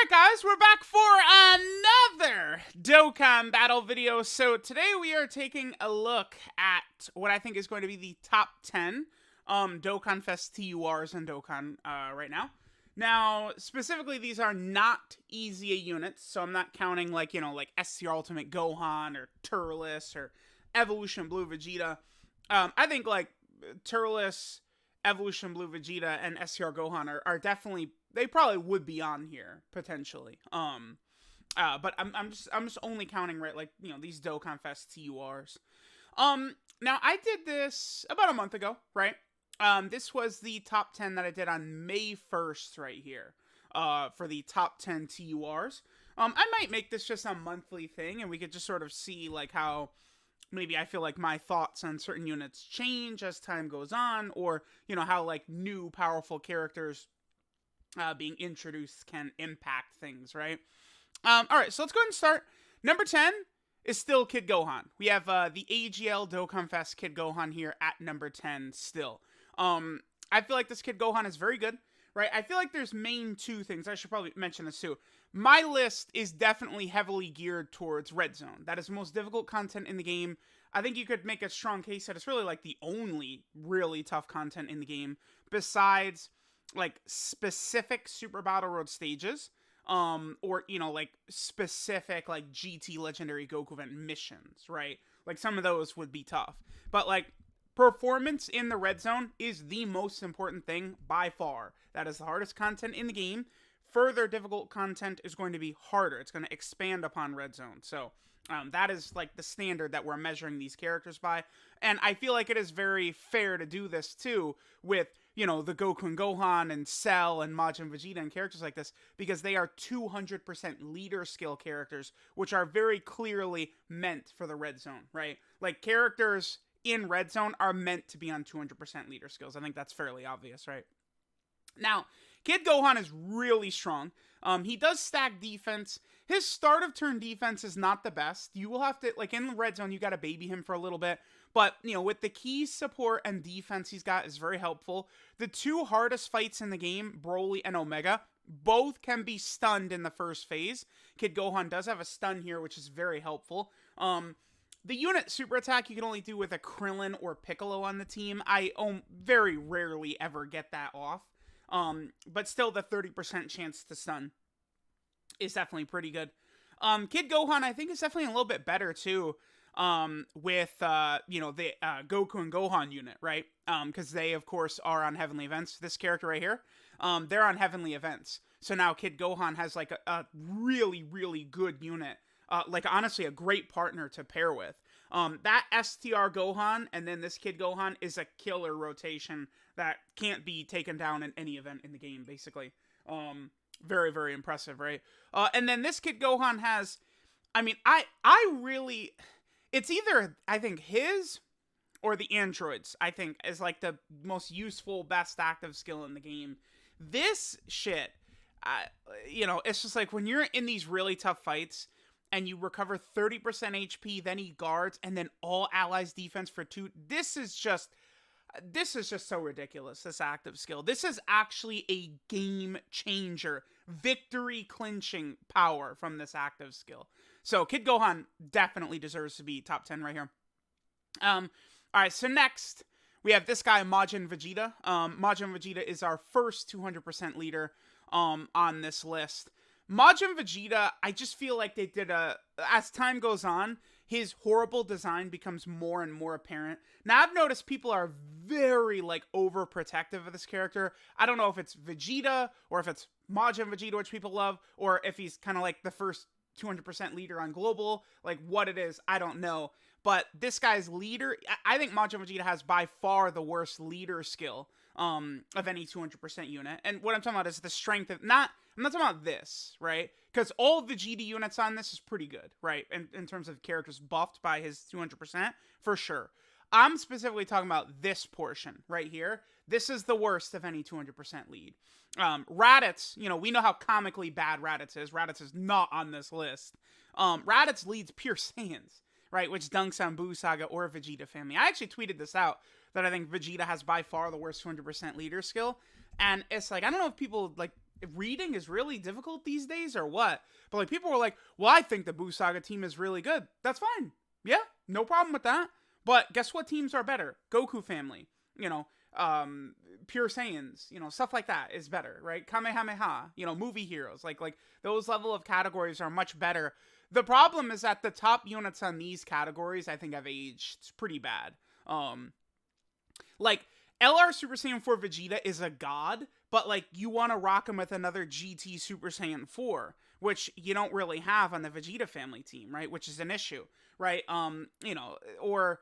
Alright guys, we're back for another Dokkan battle video. So today we are taking a look at what I think is going to be the top 10 DOKKANFEST TURs in Dokkan right now. Now, specifically, these are not easy units, so I'm not counting like, like STR Ultimate Gohan or Turles or Evolution Blue Vegeta. I think like Turles, Evolution Blue Vegeta, and STR Gohan are definitely, they probably would be on here potentially. But I'm just only counting these Dokkanfest TURs. Now I did this about a month ago, right? This was the top 10 that I did on May 1st right here. For the top 10 TURs. I might make this just a monthly thing, and we could just sort of see like how maybe I feel like my thoughts on certain units change as time goes on, or how like new powerful characters being introduced can impact things, right? Alright, so let's go ahead and start. Number 10 is still Kid Gohan. We have the AGL Dokkanfest Kid Gohan here at number 10 still. I feel like this Kid Gohan is very good, right? I feel like there's main two things. I should probably mention this too. My list is definitely heavily geared towards Red Zone. That is the most difficult content in the game. I think you could make a strong case that it's really like the only really tough content in the game besides like specific Super Battle Road stages, or like specific like GT Legendary Goku event missions, right? Like some of those would be tough, but like performance in the Red Zone is the most important thing by far. That is the hardest content in the game. Further difficult content is going to be harder. It's going to expand upon Red Zone. So that is like the standard that we're measuring these characters by. And I feel like it is very fair to do this too with, the Goku and Gohan and Cell and Majin Vegeta and characters like this, because they are 200% leader skill characters, which are very clearly meant for the Red Zone, right? Like characters in Red Zone are meant to be on 200% leader skills. I think that's fairly obvious, right? Now, Kid Gohan is really strong. He does stack defense. His start of turn defense is not the best. You will have to, like in the Red Zone, you got to baby him for a little bit. But, with the key support and defense he's got is very helpful. The two hardest fights in the game, Broly and Omega, both can be stunned in the first phase. Kid Gohan does have a stun here, which is very helpful. The unit super attack you can only do with a Krillin or Piccolo on the team. I very rarely ever get that off. But still the 30% chance to stun is definitely pretty good. Kid Gohan I think is definitely a little bit better too. With the Goku and Gohan unit, right? Because they of course are on Heavenly Events. This character right here, they're on Heavenly Events. So now Kid Gohan has like a really, really good unit. Like honestly a great partner to pair with. That STR Gohan and then this Kid Gohan is a killer rotation that can't be taken down in any event in the game, basically. Very, very impressive, right? And then this Kid Gohan has, I really, it's either, I think, his or the androids, I think, is like the most useful, best active skill in the game. This shit, it's just like when you're in these really tough fights and you recover 30% HP, then he guards, and then all allies defense for 2. This is just so ridiculous, this active skill. This is actually a game changer, victory clinching power from this active skill. So Kid Gohan definitely deserves to be top 10 right here. Alright, so next we have this guy, Majin Vegeta. Majin Vegeta is our first 200% leader on this list. Majin Vegeta, I just feel like they did as time goes on, his horrible design becomes more and more apparent. Now, I've noticed people are very, overprotective of this character. I don't know if it's Vegeta, or if it's Majin Vegeta, which people love, or if he's kind of like the first 200% leader on Global. Like, what it is, I don't know. But this guy's leader, I think Majin Vegeta has by far the worst leader skill of any 200% unit. And what I'm talking about is the strength of, I'm not talking about this, right? Because all Vegeta units on this is pretty good, right? In terms of characters buffed by his 200%, for sure. I'm specifically talking about this portion right here. This is the worst of any 200% lead. Raditz, we know how comically bad Raditz is. Raditz is not on this list. Raditz leads pure Saiyans, right? Which dunks on Buu Saga or Vegeta family. I actually tweeted this out, that I think Vegeta has by far the worst 200% leader skill. And it's like, I don't know if people reading is really difficult these days or what? But like people were like, well, I think the Buu Saga team is really good. That's fine. Yeah, no problem with that. But guess what teams are better? Goku family, you know, pure Saiyans, you know, stuff like that is better, right? Kamehameha, you know, movie heroes, like those level of categories are much better. The problem is that the top units on these categories, I think, have aged pretty bad. Like LR Super Saiyan 4 Vegeta is a god, but like you want to rock him with another GT Super Saiyan 4, which you don't really have on the Vegeta family team, right? Which is an issue, right? You know, or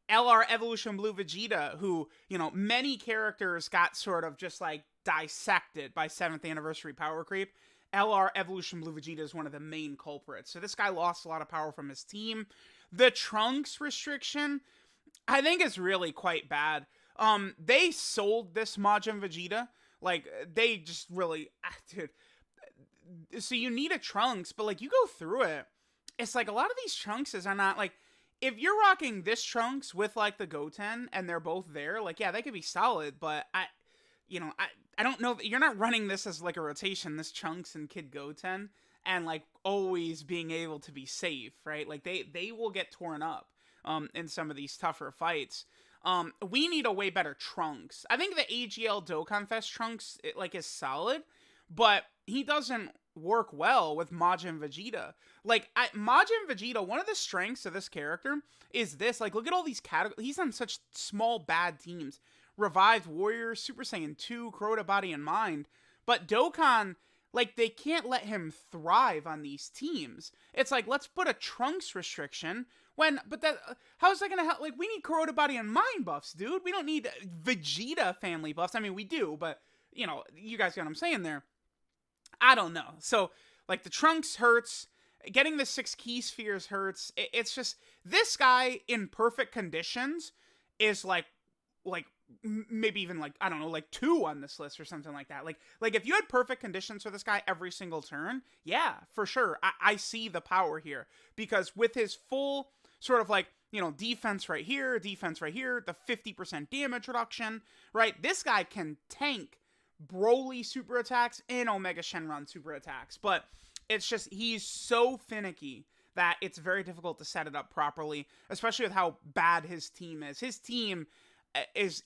LR Evolution Blue Vegeta, who, you know, many characters got sort of just like dissected by 7th anniversary power creep. LR Evolution Blue Vegeta is one of the main culprits. So this guy lost a lot of power from his team. The Trunks restriction, I think, is really quite bad. They sold this Majin Vegeta. Like, they just really, dude. So you need a Trunks, but like you go through it, it's like a lot of these Trunkses are not like, if you're rocking this Trunks with like the Goten and they're both there, like, yeah, they could be solid, but I don't know, you're not running this as like a rotation, this Trunks and Kid Goten, and like always being able to be safe, right? Like they will get torn up in some of these tougher fights. We need a way better Trunks. I think the AGL DOKKANFEST Trunks is solid, but he doesn't work well with Majin Vegeta. Like, Majin Vegeta, one of the strengths of this character is this. Like, look at all these categories. He's on such small, bad teams. Revived Warriors, Super Saiyan 2, Crota Body and Mind. But Dokkan, like, they can't let him thrive on these teams. It's like, let's put a Trunks restriction but that, how is that gonna help? Like, we need Crota Body and Mind buffs, dude. We don't need Vegeta family buffs. I mean, we do, but, you know, you guys get what I'm saying there. I don't know. So, like, the Trunks hurts. Getting the 6 key spheres hurts. It's just, this guy in perfect conditions is like maybe even like, I don't know, like 2 on this list or something like that. Like if you had perfect conditions for this guy every single turn, yeah, for sure. I see the power here, because with his full sort of like, you know, defense right here, the 50% damage reduction, right? This guy can tank Broly super attacks and Omega Shenron super attacks, but it's just, he's so finicky that it's very difficult to set it up properly, especially with how bad his team is. His team is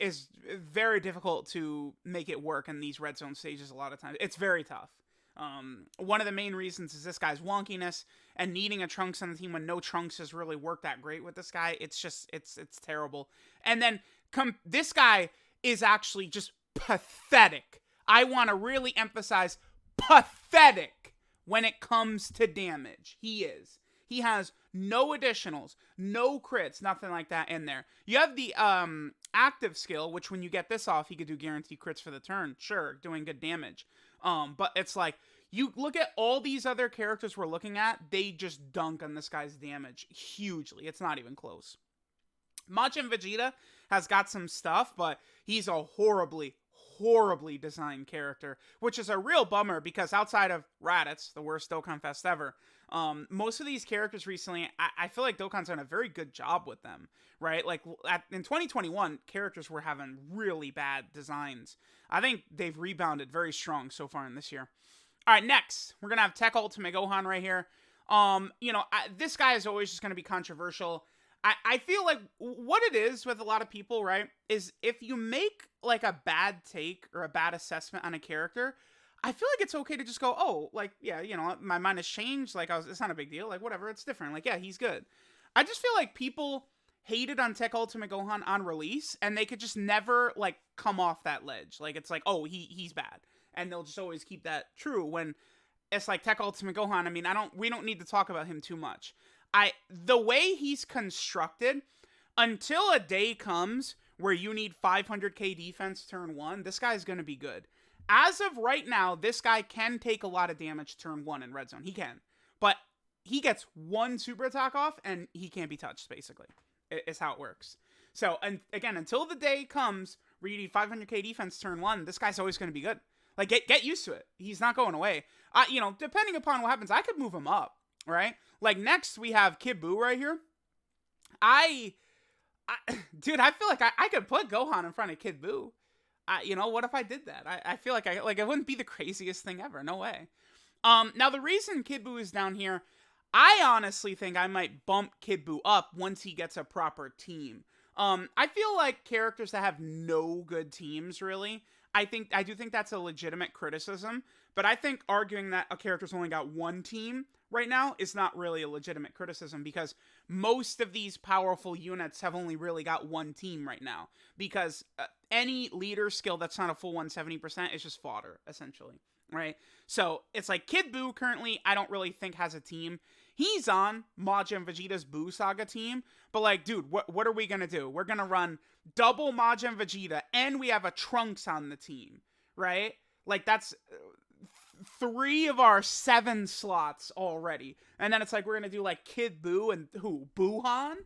very difficult to make it work in these red zone stages a lot of times. It's very tough. One of the main reasons is this guy's wonkiness and needing a Trunks on the team when no Trunks has really worked that great with this guy. It's just, it's terrible. And then this guy is actually just pathetic. I want to really emphasize pathetic when it comes to damage. He is. He has no additionals, no crits, nothing like that in there. You have the active skill, which when you get this off, he could do guaranteed crits for the turn. Sure, doing good damage. But it's like, you look at all these other characters we're looking at, they just dunk on this guy's damage hugely. It's not even close. Majin Vegeta has got some stuff, but he's a horribly designed character, which is a real bummer, because outside of Raditz, the worst DOKKANFEST ever, most of these characters recently, I feel like Dokkan's done a very good job with them, right? Like, in 2021, characters were having really bad designs. I think they've rebounded very strong so far in this year. All right, next, we're going to have Tech Ultimate Gohan right here. You know, this guy is always just going to be controversial. I feel like what it is with a lot of people, right, is if you make like a bad take or a bad assessment on a character, I feel like it's okay to just go, oh, like, yeah, you know, my mind has changed. Like, it's not a big deal. Like, whatever, it's different. Like, yeah, he's good. I just feel like people hated on Tech Ultimate Gohan on release, and they could just never, like, come off that ledge. Like, it's like, oh, he's bad. And they'll just always keep that true when it's like Tech Ultimate Gohan. I mean, we don't need to talk about him too much. The way he's constructed, until a day comes where you need 500k defense turn 1, this guy's going to be good. As of right now, this guy can take a lot of damage turn 1 in red zone. He can. But he gets 1 super attack off, and he can't be touched, basically. Is how it works. So, and again, until the day comes where you need 500k defense turn 1, this guy's always going to be good. Like, get used to it. He's not going away. You know, depending upon what happens, I could move him up. Right? Like, next we have Kibbu right here. Dude, I feel like I could put Gohan in front of Kibbu. you know, what if I did that? I feel like it wouldn't be the craziest thing ever. No way. Now the reason Kibbu is down here, I honestly think I might bump Kibbu up once he gets a proper team. I feel like characters that have no good teams, really, I do think that's a legitimate criticism, but I think arguing that a character's only got one team right now is not really a legitimate criticism, because most of these powerful units have only really got one team right now, because any leader skill that's not a full 170% is just fodder, essentially, right? So it's like Kibbu currently, I don't really think has a team. He's on Majin Vegeta's Buu Saga team, but like, dude, what are we gonna do? We're gonna run double Majin Vegeta, and we have a Trunks on the team, right? Like, that's 3 of our 7 slots already. And then it's like, we're gonna do like Kid Buu and Buhan?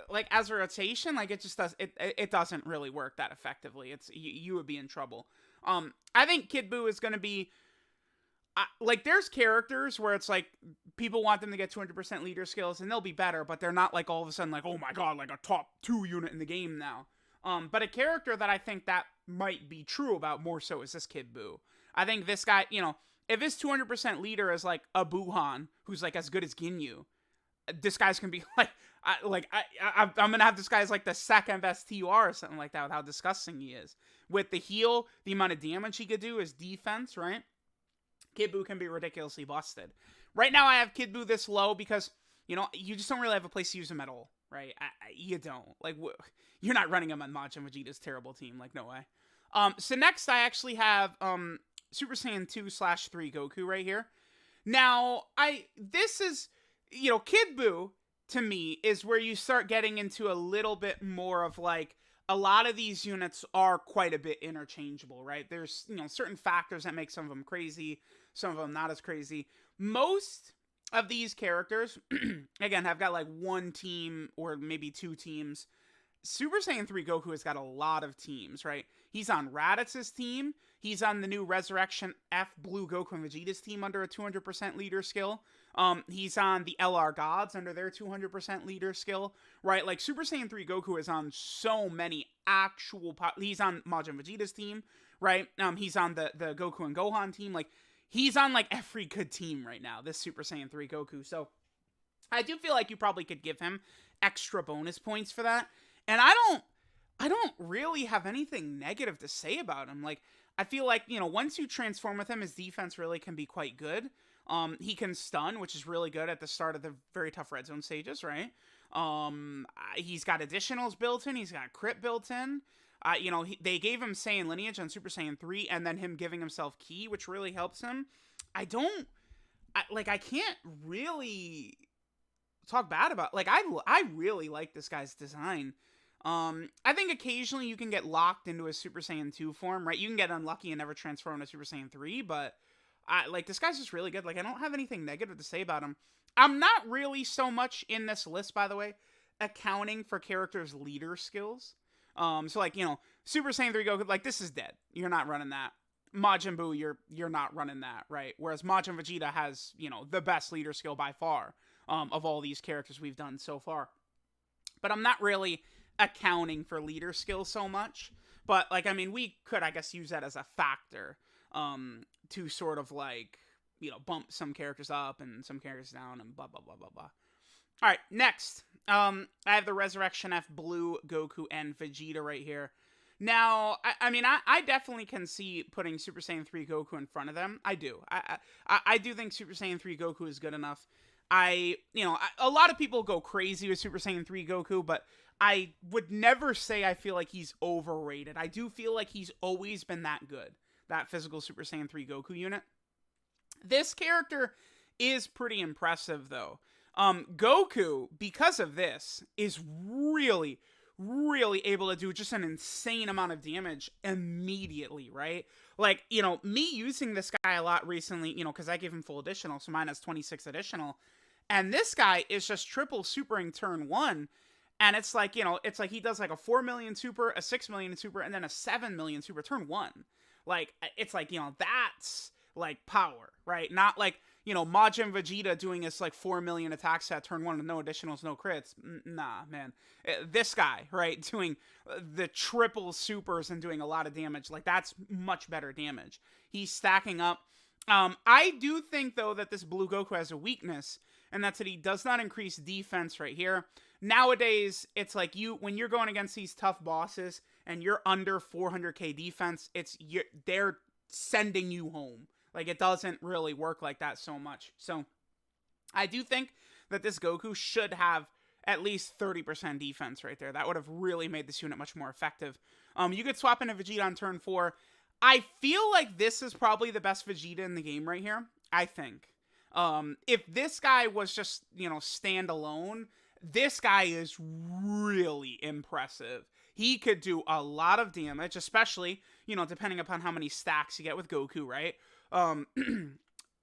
Like, as a rotation? Like, it just it doesn't really work that effectively. It's, you would be in trouble. I think Kid Buu is gonna be, like, there's characters where it's like, people want them to get 200% leader skills, and they'll be better, but they're not like all of a sudden like, oh my god, like a top 2 unit in the game now. But a character that I think that might be true about more so is this Kid Buu. I think this guy, you know, if his 200% leader is like a Buhan, who's like as good as Ginyu, this guy's gonna be like, I'm gonna have this guy as like the second best TUR or something like that with how disgusting he is. With the heal, the amount of damage he could do, his defense, right? Kid Buu can be ridiculously busted. Right now I have Kid Buu this low because, you know, you just don't really have a place to use him at all, right? You don't. Like, you're not running him on Majin Vegeta's terrible team. Like, no way. So next I actually have Super Saiyan 2/3 Goku right here. Now, this is, you know, Kid Buu, to me, is where you start getting into a little bit more of, like, a lot of these units are quite a bit interchangeable, right? There's, you know, certain factors that make some of them crazy, some of them not as crazy. Most of these characters, again, have got like one team or maybe 2 teams. Super Saiyan 3 Goku has got a lot of teams, right? He's on Raditz's team. He's on the new Resurrection F Blue Goku and Vegeta's team under a 200% leader skill. He's on the LR Gods under their 200% leader skill, right? Like, Super Saiyan 3 Goku is on so many actual... he's on Majin Vegeta's team, right? He's on the Goku and Gohan team. Like, he's on, like, every good team right now, this Super Saiyan 3 Goku. So, I do feel like you probably could give him extra bonus points for that. And I don't really have anything negative to say about him. Like, I feel like, you know, once you transform with him, his defense really can be quite good. He can stun, which is really good at the start of the very tough red zone stages, right? He's got additionals built in. He's got crit built in. You know, they gave him Saiyan lineage on Super Saiyan 3, and then him giving himself ki, which really helps him. I can't really talk bad about, like, I really like this guy's design. I think occasionally you can get locked into a Super Saiyan 2 form, right? You can get unlucky and never transform to Super Saiyan 3, but like, this guy's just really good. Like, I don't have anything negative to say about him. I'm not really so much in this list, by the way, accounting for characters' leader skills. So, like, you know, Super Saiyan 3 Goku, like, this is dead. You're not running that. Majin Buu, you're not running that, right? Whereas Majin Vegeta has, you know, the best leader skill by far, of all these characters we've done so far. But I'm not really accounting for leader skill so much. But, like, I mean, we could, I guess, use that as a factor, to sort of, like, you know, bump some characters up and some characters down and blah, blah, blah, blah, blah. Alright, next. I have the Resurrection F Blue Goku and Vegeta right here. Now, I mean, I definitely can see putting Super Saiyan 3 Goku in front of them. I do. I do think Super Saiyan 3 Goku is good enough. A lot of people go crazy with Super Saiyan 3 Goku, but I would never say I feel like he's overrated. I do feel like he's always been that good, that physical Super Saiyan 3 Goku unit. This character is pretty impressive, though. Goku, because of this, is really, really able to do just an insane amount of damage immediately, right? Like, you know, me using this guy a lot recently, you know, because I gave him full additional, so mine has 26 additional, and this guy is just triple supering turn 1, and it's like, you know, it's like he does like a 4 million super, a 6 million super, and then a 7 million super turn 1. Like, it's like, you know, that's, like power, right? Not like, you know, Majin Vegeta doing his like 4 million attacks at turn 1 with no additionals, no crits. Nah, man. This guy, right, doing the triple supers and doing a lot of damage, like that's much better damage. He's stacking up. I do think, though, that this Blue Goku has a weakness, and that's that he does not increase defense right here. Nowadays, it's like when you're going against these tough bosses and you're under 400k defense, they're sending you home. Like, it doesn't really work like that so much. So, I do think that this Goku should have at least 30% defense right there. That would have really made this unit much more effective. You could swap in a Vegeta on turn 4. I feel like this is probably the best Vegeta in the game right here. I think. If this guy was just, you know, standalone, this guy is really impressive. He could do a lot of damage, especially, you know, depending upon how many stacks you get with Goku, right?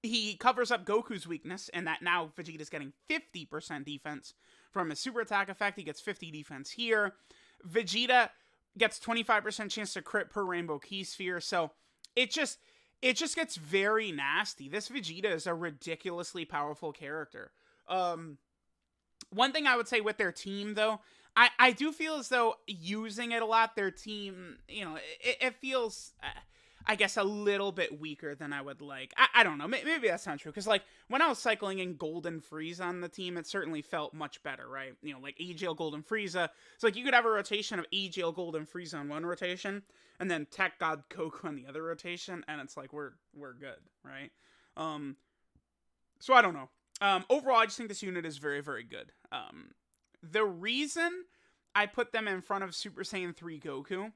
He covers up Goku's weakness, and that now Vegeta's getting 50% defense from his super attack effect. He gets 50 defense here. Vegeta gets 25% chance to crit per rainbow key sphere, so it just gets very nasty. This Vegeta is a ridiculously powerful character. One thing I would say with their team, though, I do feel as though using it a lot, their team, you know, it feels, I guess, a little bit weaker than I would like. I don't know. Maybe that's not true. Because, like, when I was cycling in Golden Frieza on the team, it certainly felt much better, right? You know, like, AGL Golden Frieza. So, like, you could have a rotation of AGL Golden Frieza on one rotation, and then Tech God Goku on the other rotation, and it's like, we're good, right? So, I don't know. Overall, I just think this unit is very, very good. The reason I put them in front of Super Saiyan 3 Goku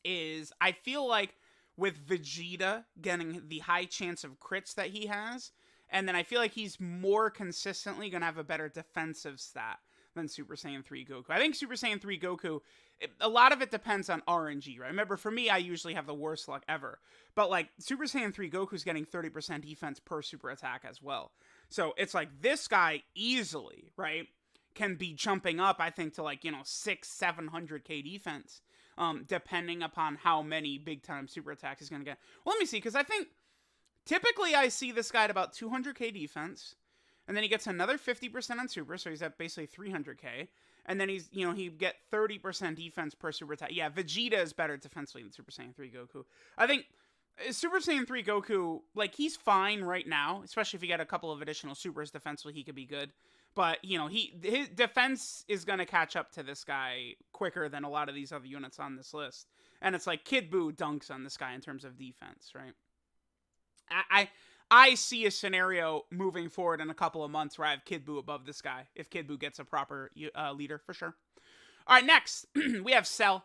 is I feel like with Vegeta getting the high chance of crits that he has, and then I feel like he's more consistently going to have a better defensive stat than Super Saiyan 3 Goku. I think Super Saiyan 3 Goku, a lot of it depends on RNG, right? Remember, for me, I usually have the worst luck ever. But, like, Super Saiyan 3 Goku's getting 30% defense per super attack as well. So, it's like, this guy easily, right, can be jumping up, I think, to, like, you know, 700k defense. Depending upon how many big-time super attacks he's going to get. Well, let me see, because I think typically I see this guy at about 200k defense, and then he gets another 50% on super, so he's at basically 300k, and then he's, you know, he get 30% defense per super attack. Yeah, Vegeta is better defensively than Super Saiyan 3 Goku. I think Super Saiyan 3 Goku, like, he's fine right now, especially if you get a couple of additional supers defensively, he could be good. But, you know, his defense is going to catch up to this guy quicker than a lot of these other units on this list. And it's like Kibbu dunks on this guy in terms of defense, right? I see a scenario moving forward in a couple of months where I have Kibbu above this guy, if Kibbu gets a proper leader, for sure. All right, next, we have Cell.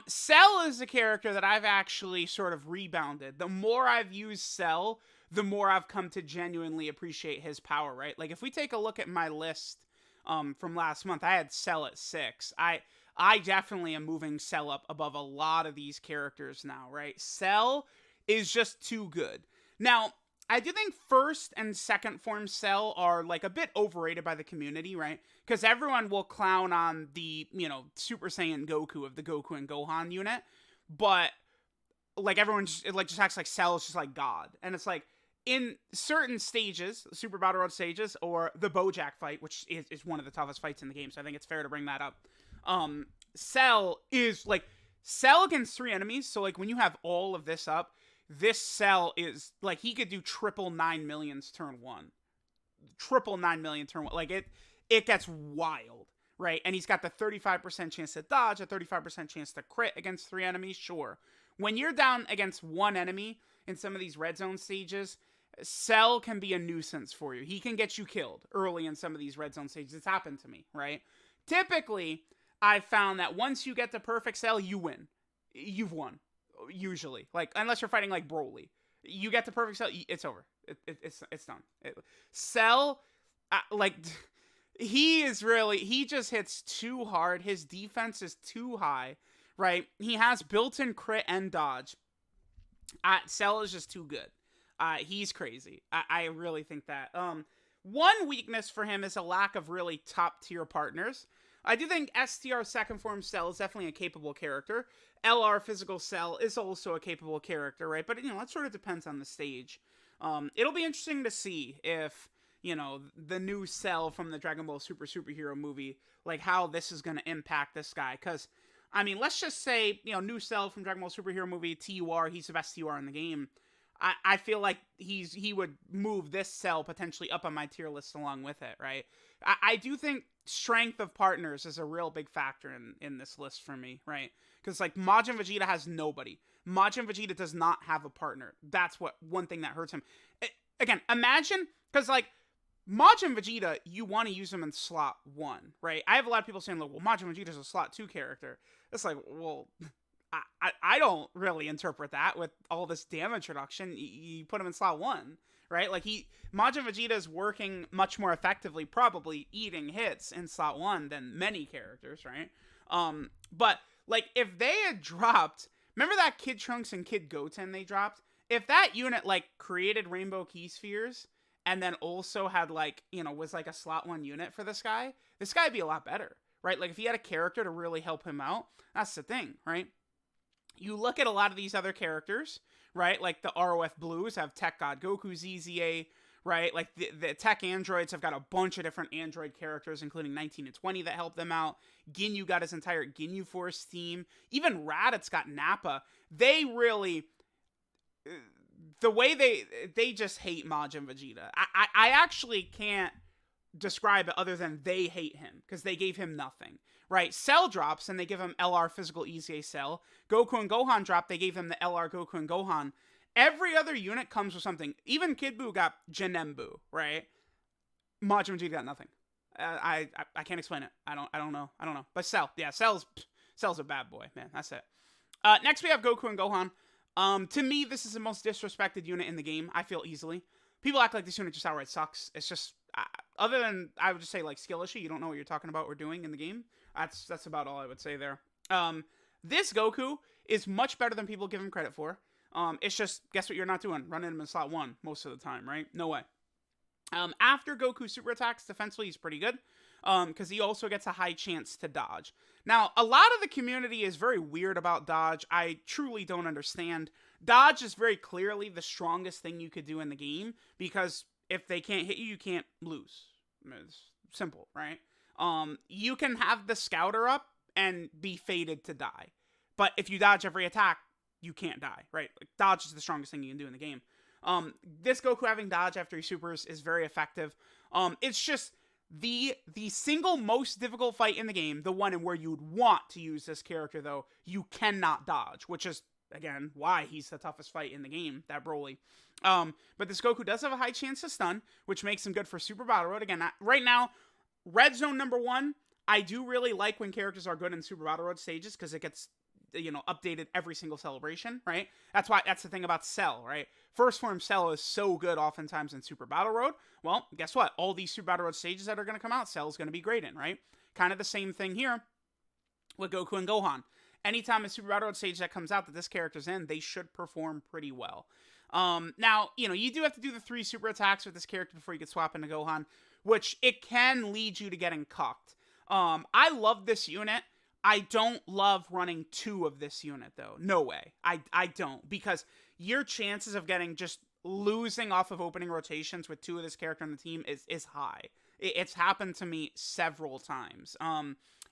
Cell is a character that I've actually sort of rebounded. The more I've used Cell, the more I've come to genuinely appreciate his power, right? Like, if we take a look at my list from last month, I had Cell at 6. I definitely am moving Cell up above a lot of these characters now, right? Cell is just too good. Now, I do think first and second form Cell are, like, a bit overrated by the community, right? Because everyone will clown on the, you know, Super Saiyan Goku of the Goku and Gohan unit, but, like, everyone just acts like Cell is just, like, God. And it's like, in certain stages, Super Battle Road stages, or the Bojack fight, which is one of the toughest fights in the game, so I think it's fair to bring that up. Cell is, like, Cell against 3 enemies, so, like, when you have all of this up, this Cell is, like, he could do triple 9 millions turn 1. Triple 9 million turn 1. Like, it gets wild, right? And he's got the 35% chance to dodge, a 35% chance to crit against 3 enemies, sure. When you're down against 1 enemy in some of these red zone stages, Cell can be a nuisance for you. He can get you killed early in some of these red zone stages. It's happened to me, right? Typically, I've found that once you get the perfect Cell, you win. You've won, usually. Like, unless you're fighting like Broly. You get the perfect Cell, it's over. It's done. Cell, like, he just hits too hard. His defense is too high, right? He has built-in crit and dodge. Cell is just too good. He's crazy. I really think that. One weakness for him is a lack of really top-tier partners. I do think STR second form Cell is definitely a capable character. LR physical Cell is also a capable character, right? But, you know, it sort of depends on the stage. It'll be interesting to see if, you know, the new Cell from the Dragon Ball Superhero movie, like, how this is going to impact this guy. Because, I mean, let's just say, you know, new Cell from Dragon Ball Superhero movie, TUR, he's the best TUR in the game. I feel like he would move this Cell potentially up on my tier list along with it, right? I do think strength of partners is a real big factor in this list for me, right? Because, like, Majin Vegeta has nobody. Majin Vegeta does not have a partner. That's one thing that hurts him. Again, imagine, because, like, Majin Vegeta, you want to use him in slot 1, right? I have a lot of people saying, like, well, Majin Vegeta's a slot 2 character. It's like, well, I don't really interpret that with all this damage reduction. You put him in slot 1, right? Like, Majin Vegeta is working much more effectively, probably eating hits in slot 1 than many characters, right? But, like, if they had dropped, remember that Kid Trunks and Kid Goten they dropped? If that unit, like, created Rainbow Key Spheres, and then also had, like, you know, was like a slot 1 unit for this guy would be a lot better, right? Like, if he had a character to really help him out, that's the thing, right? You look at a lot of these other characters, right? Like the ROF Blues have Tech God Goku ZZA, right? Like the Tech Androids have got a bunch of different Android characters, including 19 and 20 that help them out. Ginyu got his entire Ginyu Force team. Even Raditz got Nappa. They really, the way they just hate Majin Vegeta. I actually can't describe it other than they hate him because they gave him nothing, right? Cell drops and they give him LR physical EZA Cell. Goku and Gohan drop, they gave him the LR Goku and Gohan. Every other unit comes with something. Even Kibbu got Janembu, right? Majin Vegeta got nothing. I can't explain it. I don't know. But Cell, yeah, Cell's a bad boy, man. That's it. Next we have Goku and Gohan. To me, this is the most disrespected unit in the game. I feel easily. People act like this unit just outright sucks. It's just, other than, I would just say, like, skill issue. You don't know what you're talking about or doing in the game. That's about all I would say there. This Goku is much better than people give him credit for. It's just, guess what you're not doing? Running him in slot 1 most of the time, right? No way. After Goku super attacks, defensively, he's pretty good. Because he also gets a high chance to dodge. Now, a lot of the community is very weird about dodge. I truly don't understand. Dodge is very clearly the strongest thing you could do in the game, because if they can't hit you, you can't lose. It's simple, right? You can have the scouter up and be fated to die. But if you dodge every attack, you can't die, right? Like, dodge is the strongest thing you can do in the game. This Goku having dodge after he supers is very effective. It's just the single most difficult fight in the game, the one in where you would want to use this character, though, you cannot dodge, which is, again, why he's the toughest fight in the game, that Broly. But this Goku does have a high chance to stun, which makes him good for Super Battle Road. Again, right now, Red Zone #1, I do really like when characters are good in Super Battle Road stages, because it gets, you know, updated every single celebration, right? That's the thing about Cell, right? First form Cell is so good oftentimes in Super Battle Road. Well, guess what? All these Super Battle Road stages that are going to come out, Cell's going to be great in, right? Kind of the same thing here with Goku and Gohan. Anytime a Super Battle Road stage that comes out that this character's in, they should perform pretty well. Now, you know, you do have to do the 3 super attacks with this character before you get swapped into Gohan, which it can lead you to getting cucked. I love this unit. I don't love running 2 of this unit, though. No way. I don't. Because your chances of losing off of opening rotations with 2 of this character on the team is high. It's happened to me several times.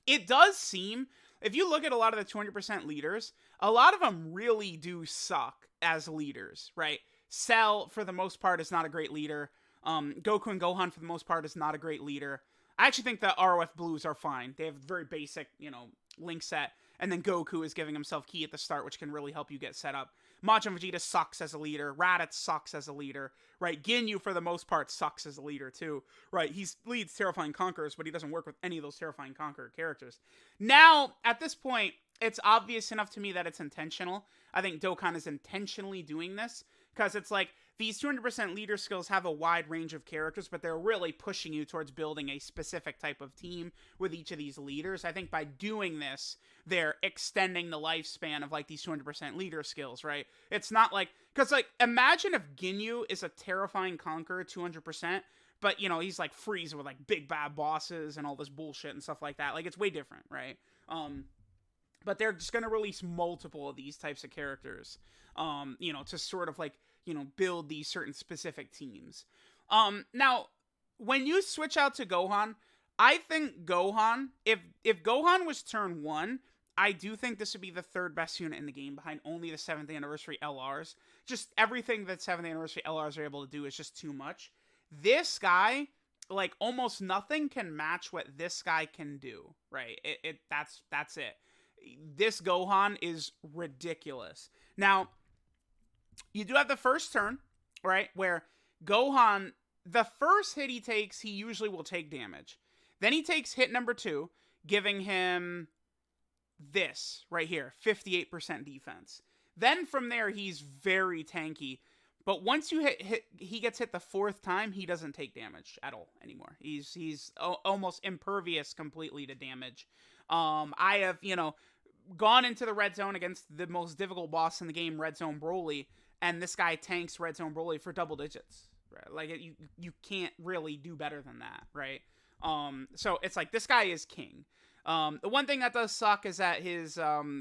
It does seem, if you look at a lot of the 200% leaders, a lot of them really do suck as leaders, right? Cell, for the most part, is not a great leader. Goku and Gohan, for the most part, is not a great leader. I actually think the ROF Blues are fine. They have a very basic, you know, link set. And then Goku is giving himself Ki at the start, which can really help you get set up. Majin Vegeta sucks as a leader. Raditz sucks as a leader, right? Ginyu, for the most part, sucks as a leader, too, right? He leads Terrifying Conquerors, but he doesn't work with any of those Terrifying Conqueror characters. Now, at this point, it's obvious enough to me that it's intentional. I think Dokkan is intentionally doing this, because it's like, these 200% leader skills have a wide range of characters, but they're really pushing you towards building a specific type of team with each of these leaders. I think by doing this, they're extending the lifespan of like these 200% leader skills, right? It's not like, because like, imagine if Ginyu is a terrifying conqueror 200%, but you know, he's like Frieza with like big bad bosses and all this bullshit and stuff like that. Like, it's way different, right? But they're just going to release multiple of these types of characters, you know, to sort of like, you know, build these certain specific teams. Now, when you switch out to Gohan, I think Gohan, if Gohan was turn 1, I do think this would be the third best unit in the game behind only the 7th anniversary LRs. Just everything that 7th anniversary LRs are able to do is just too much. This guy, like, almost nothing can match what this guy can do, right? That's it. This Gohan is ridiculous. Now, you do have the first turn, right, where Gohan, the first hit he takes, he usually will take damage. Then he takes hit number 2, giving him this right here, 58% defense. Then from there, he's very tanky. But once you he gets hit the 4th time, he doesn't take damage at all anymore. He's almost impervious completely to damage. I have, you know, gone into the red zone against the most difficult boss in the game, Red Zone Broly, and this guy tanks Red Zone Broly for double digits. Right? Like, you can't really do better than that, right? So it's like, this guy is king. The one thing that does suck is that his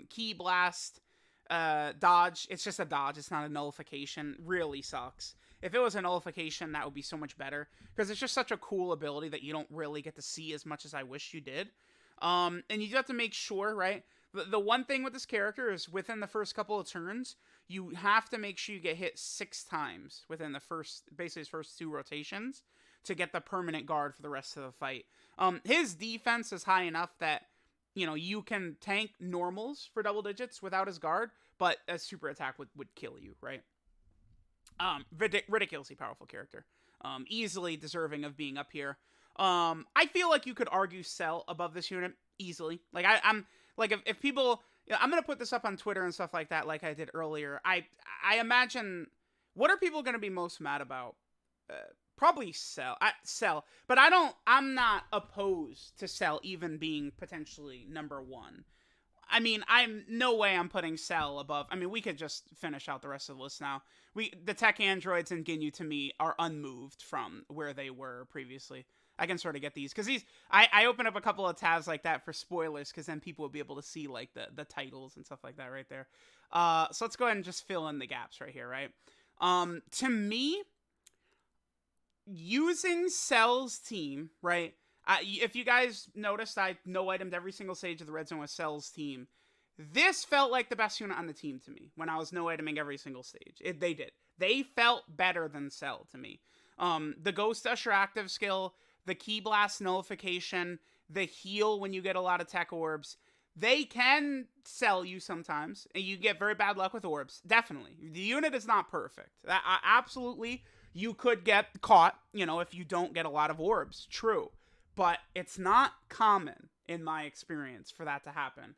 Ki Blast dodge, it's just a dodge, it's not a nullification, really sucks. If it was a nullification, that would be so much better, because it's just such a cool ability that you don't really get to see as much as I wish you did. And you do have to make sure, right? The one thing with this character is within the first couple of turns, you have to make sure you get hit 6 times within the basically his first 2 rotations to get the permanent guard for the rest of the fight. His defense is high enough that, you know, you can tank normals for double digits without his guard, but a super attack would kill you, right? Ridiculously powerful character. Easily deserving of being up here. I feel like you could argue Cell above this unit easily. Like, I'm like, if people, you know, I'm gonna put this up on Twitter and stuff like that, like I did earlier. I imagine, what are people gonna be most mad about? Probably Cell. But I'm not opposed to Cell even being potentially number 1. I mean, no way I'm putting Cell above. I mean, we could just finish out the rest of the list now. The tech androids and Ginyu, to me, are unmoved from where they were previously. I can sort of get these, because I open up a couple of tabs like that for spoilers, because then people will be able to see, like, the titles and stuff like that right there. So let's go ahead and just fill in the gaps right here, right? To me, using Cell's team, right? If you guys noticed, I no-itemed every single stage of the red zone with Cell's team. This felt like the best unit on the team to me when I was no-iteming every single stage. They did. They felt better than Cell to me. The Ghost Usher active skill, the Ki Blast nullification, the heal when you get a lot of tech orbs, they can sell you sometimes, and you get very bad luck with orbs. Definitely. The unit is not perfect. Absolutely, you could get caught, you know, if you don't get a lot of orbs. True. But it's not common, in my experience, for that to happen.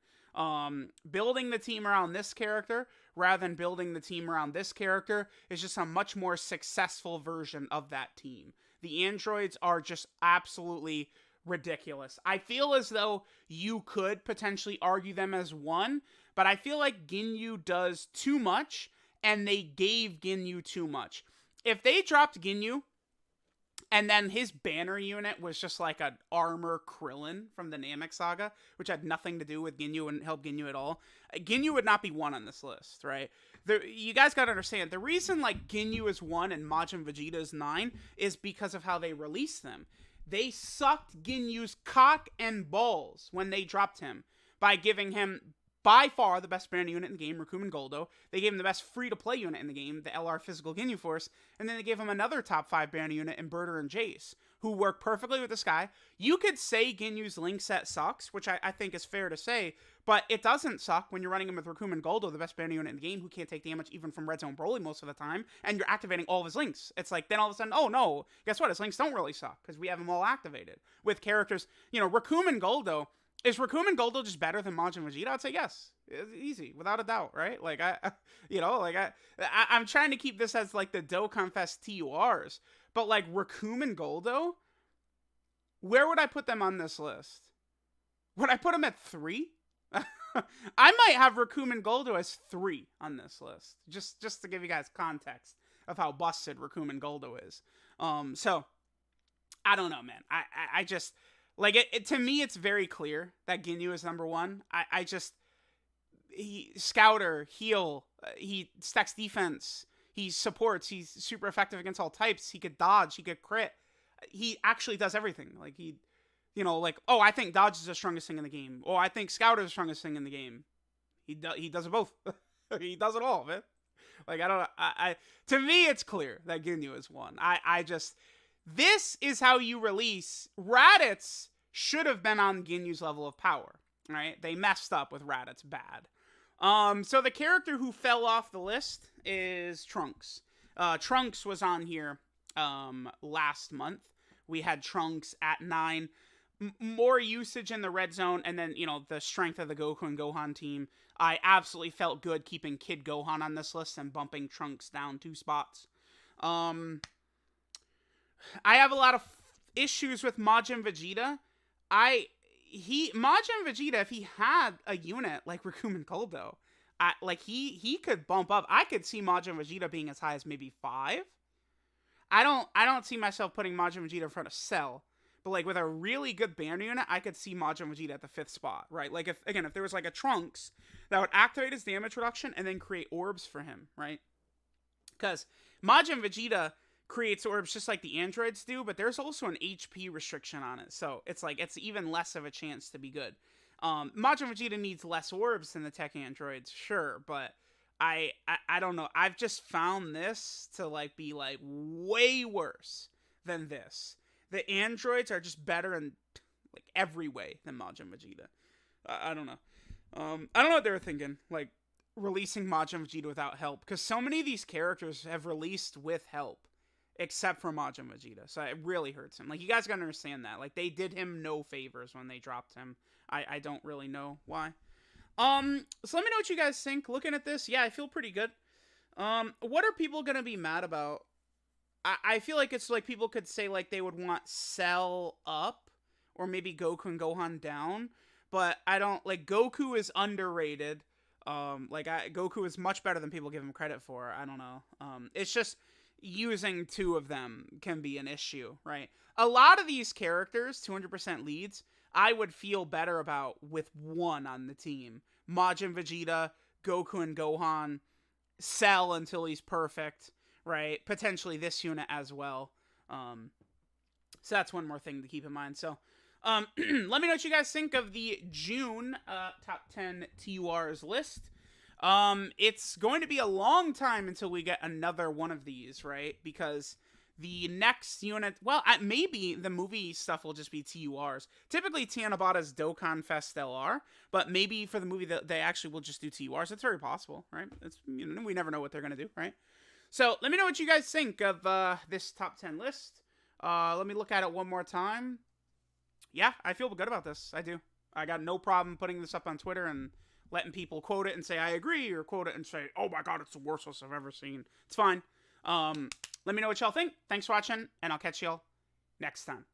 Building the team around this character rather than building the team around this character is just a much more successful version of that team. The androids are just absolutely ridiculous. I feel as though you could potentially argue them as 1, but I feel like Ginyu does too much, and they gave Ginyu too much. If they dropped Ginyu, and then his banner unit was just like an armor Krillin from the Namek saga, which had nothing to do with Ginyu and help Ginyu at all, Ginyu would not be 1 on this list, right? You guys gotta understand, the reason like Ginyu is 1 and Majin Vegeta is 9 is because of how they released them. They sucked Ginyu's cock and balls when they dropped him by giving him by far the best banner unit in the game, Goku and Gohan. They gave him the best free-to-play unit in the game, the LR Physical Ginyu Force, and then they gave him another top 5 banner unit in Birder and Jace, who work perfectly with this guy. You could say Ginyu's link set sucks, which I think is fair to say, but it doesn't suck when you're running him with Goku and Gohan, the best banner unit in the game, who can't take damage even from Red Zone Broly most of the time, and you're activating all of his links. It's like, then all of a sudden, oh no, guess what? His links don't really suck, because we have them all activated. With characters, you know, Goku and Gohan, Is Raccoon and Goldo just better than Majin Vegeta? I'd say yes. It's easy, without a doubt, right? Like, I'm trying to keep this as, like, the DOKKANFEST TURs. But, like, Raccoon and Goldo, where would I put them on this list? Would I put them at 3? I might have Raccoon and Goldo as 3 on this list. Just to give you guys context of how busted Raccoon and Goldo is. So, I don't know, man. I just... Like, to me, it's very clear that Ginyu is number 1. He Scouter, heal, he stacks defense, he supports, he's super effective against all types, he could dodge, he could crit. He actually does everything. Like, oh, I think dodge is the strongest thing in the game. Oh, I think Scouter is the strongest thing in the game. He does it both. He does it all, man. Like, to me, it's clear that Ginyu is 1. This is how you release... Raditz should have been on Ginyu's level of power, right? They messed up with Raditz bad. So the character who fell off the list is Trunks. Trunks was on here last month. We had Trunks at 9. More usage in the red zone, and then, the strength of the Goku and Gohan team. I absolutely felt good keeping Kid Gohan on this list and bumping Trunks down 2 spots. I have a lot of issues with Majin Vegeta. Majin Vegeta, if he had a unit like Raccoon and Goldo, he could bump up. I could see Majin Vegeta being as high as maybe 5. I don't see myself putting Majin Vegeta in front of Cell, but like with a really good banner unit, I could see Majin Vegeta at the 5th spot, right? Like if there was like a Trunks that would activate his damage reduction and then create orbs for him, right? Because Majin Vegeta creates orbs just like the androids do, but there's also an HP restriction on it, so it's even less of a chance to be good. Majin Vegeta needs less orbs than the tech androids, sure, but I don't know. I've just found this to be way worse than this. The androids are just better in every way than Majin Vegeta. I don't know. I don't know what they were thinking, releasing Majin Vegeta without help, because so many of these characters have released with help. Except for Majin Vegeta. So it really hurts him. You guys gotta understand that. They did him no favors when they dropped him. I don't really know why. So let me know what you guys think. Looking at this, yeah, I feel pretty good. What are people gonna be mad about? I feel like it's people could say they would want Cell up. Or maybe Goku and Gohan down. But I don't, Goku is underrated. Goku is much better than people give him credit for. I don't know. It's just... using 2 of them can be an issue, right? A lot of these characters, 200% leads, I would feel better about with 1 on the team. Majin Vegeta, Goku and Gohan, Cell until he's perfect, right? Potentially this unit as well. So that's one more thing to keep in mind. So, let me know what you guys think of the June top 10 TURs list. It's going to be a long time until we get another one of these, right? Because the next unit, well, maybe the movie stuff will just be TURs. Typically, Tianabata's DOKKANFEST LR, but maybe for the movie they actually will just do TURs. It's very possible, right? We never know what they're going to do, right? So let me know what you guys think of this top 10 list. Let me look at it one more time. Yeah, I feel good about this. I do. I got no problem putting this up on Twitter and letting people quote it and say, I agree, or quote it and say, oh my god, it's the worst list I've ever seen. It's fine. Let me know what y'all think. Thanks for watching, and I'll catch y'all next time.